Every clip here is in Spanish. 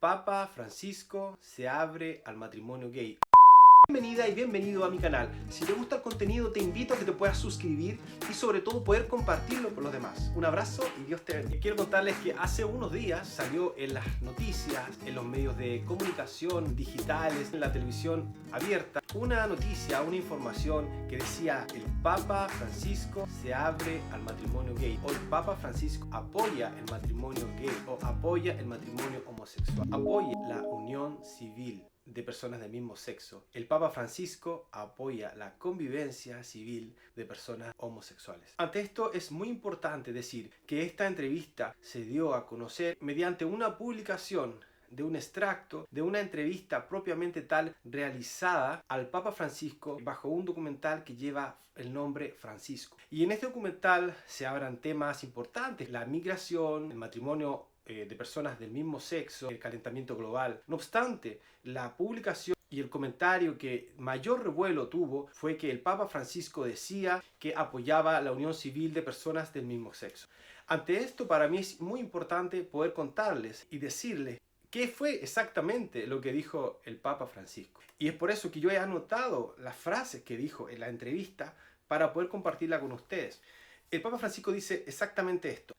Papa Francisco se abre al matrimonio gay. Bienvenida y bienvenido a mi canal. Si te gusta el contenido, te invito a que te puedas suscribir y sobre todo poder compartirlo con los demás. Un abrazo y Dios te bendiga. Quiero contarles que hace unos días salió en las noticias, en los medios de comunicación digitales, en la televisión abierta, una noticia, una información que decía: el Papa Francisco se abre al matrimonio gay, o el Papa Francisco apoya el matrimonio gay, o apoya el matrimonio homosexual, apoya la unión civil de personas del mismo sexo. El Papa Francisco apoya la convivencia civil de personas homosexuales. Ante esto es muy importante decir que esta entrevista se dio a conocer mediante una publicación de un extracto de una entrevista propiamente tal realizada al Papa Francisco bajo un documental que lleva el nombre Francisco. Y en este documental se abran temas importantes: la migración, el matrimonio de personas del mismo sexo, el calentamiento global. No obstante, la publicación y el comentario que mayor revuelo tuvo fue que el Papa Francisco decía que apoyaba la unión civil de personas del mismo sexo. Ante esto, para mí es muy importante poder contarles y decirles qué fue exactamente lo que dijo el Papa Francisco. Y es por eso que yo he anotado las frases que dijo en la entrevista para poder compartirla con ustedes. El Papa Francisco dice exactamente esto: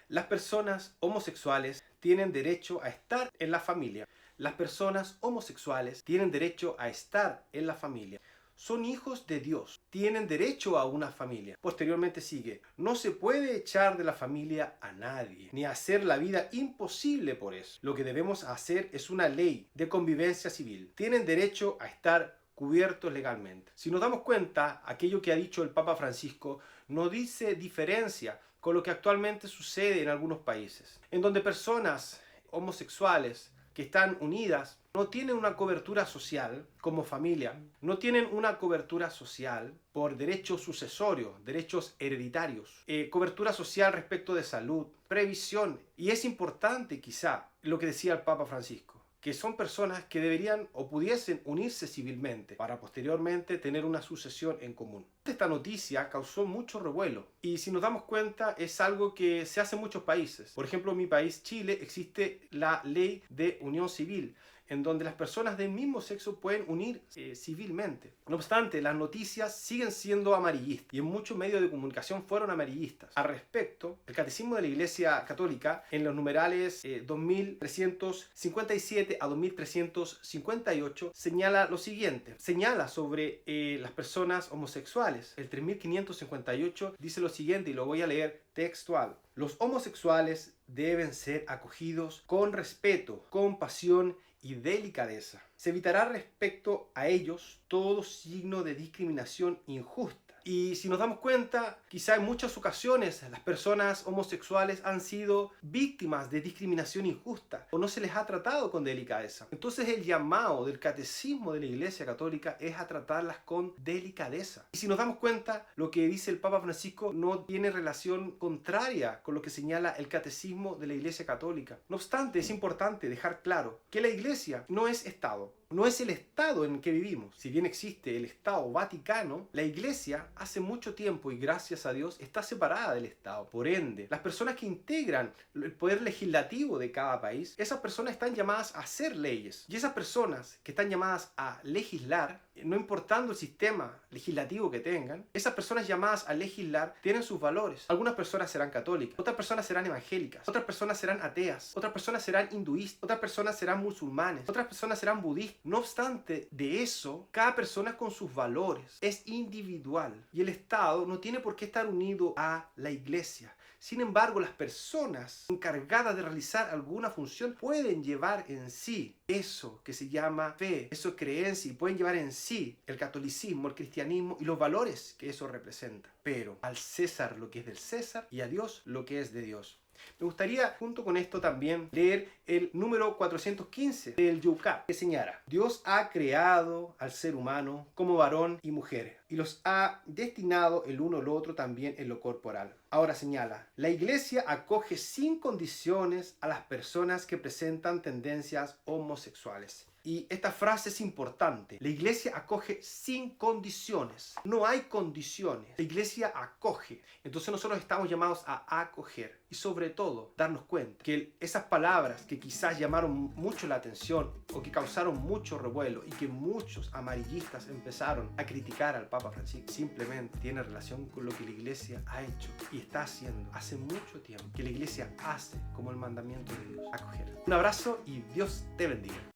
las personas homosexuales tienen derecho a estar en la familia. Las personas homosexuales tienen derecho a estar en la familia. Son hijos de Dios, tienen derecho a una familia. Posteriormente sigue: no se puede echar de la familia a nadie, ni hacer la vida imposible por eso. Lo que debemos hacer es una ley de convivencia civil. Tienen derecho a estar cubiertos legalmente. Si nos damos cuenta, aquello que ha dicho el Papa Francisco no dice diferencia con lo que actualmente sucede en algunos países, en donde personas homosexuales que están unidas no tienen una cobertura social como familia, no tienen una cobertura social por derechos sucesorios, derechos hereditarios, cobertura social respecto de salud, previsión. Y es importante quizá lo que decía el Papa Francisco, que son personas que deberían o pudiesen unirse civilmente para posteriormente tener una sucesión en común. Esta noticia causó mucho revuelo y, si nos damos cuenta, es algo que se hace en muchos países. Por ejemplo, en mi país, Chile, existe la ley de unión civil, en donde las personas del mismo sexo pueden unir civilmente. No obstante, las noticias siguen siendo amarillistas y en muchos medios de comunicación fueron amarillistas. Al respecto, el Catecismo de la Iglesia Católica, en los numerales 2357 a 2358, señala lo siguiente. Señala sobre las personas homosexuales. El 3558 dice lo siguiente, y lo voy a leer textual: los homosexuales deben ser acogidos con respeto, compasión y delicadeza. Se evitará respecto a ellos todo signo de discriminación injusta. Y si nos damos cuenta, quizá en muchas ocasiones las personas homosexuales han sido víctimas de discriminación injusta o no se les ha tratado con delicadeza. Entonces el llamado del Catecismo de la Iglesia Católica es a tratarlas con delicadeza. Y si nos damos cuenta, lo que dice el Papa Francisco no tiene relación contraria con lo que señala el Catecismo de la Iglesia Católica. No obstante, es importante dejar claro que la Iglesia no es Estado. No es el Estado en el que vivimos. Si bien existe el Estado Vaticano, la Iglesia hace mucho tiempo, y gracias a Dios, está separada del Estado. Por ende, las personas que integran el poder legislativo de cada país, esas personas están llamadas a hacer leyes. Y esas personas que están llamadas a legislar, no importando el sistema legislativo que tengan, esas personas llamadas a legislar tienen sus valores. Algunas personas serán católicas, otras personas serán evangélicas, otras personas serán ateas, otras personas serán hinduistas, otras personas serán musulmanes, otras personas serán budistas. No obstante de eso, cada persona con sus valores es individual y el Estado no tiene por qué estar unido a la Iglesia. Sin embargo, las personas encargadas de realizar alguna función pueden llevar en sí eso que se llama fe, eso es creencia, y pueden llevar en sí el catolicismo, el cristianismo y los valores que eso representa. Pero al César lo que es del César y a Dios lo que es de Dios. Me gustaría, junto con esto, también leer el número 415 del Yucat, que señala: Dios ha creado al ser humano como varón y mujer. y los ha destinado el uno al otro también en lo corporal. Ahora señala, la iglesia acoge sin condiciones a las personas que presentan tendencias homosexuales. Y esta frase es importante. La iglesia acoge sin condiciones. No hay condiciones. La iglesia acoge. Entonces nosotros estamos llamados a acoger. Y sobre todo, darnos cuenta que esas palabras que quizás llamaron mucho la atención o que causaron mucho revuelo y que muchos amarillistas empezaron a criticar al Papa Francisco, simplemente tiene relación con lo que la iglesia ha hecho y está haciendo hace mucho tiempo. Que la iglesia hace como el mandamiento de Dios. Acoger. Un abrazo y Dios te bendiga.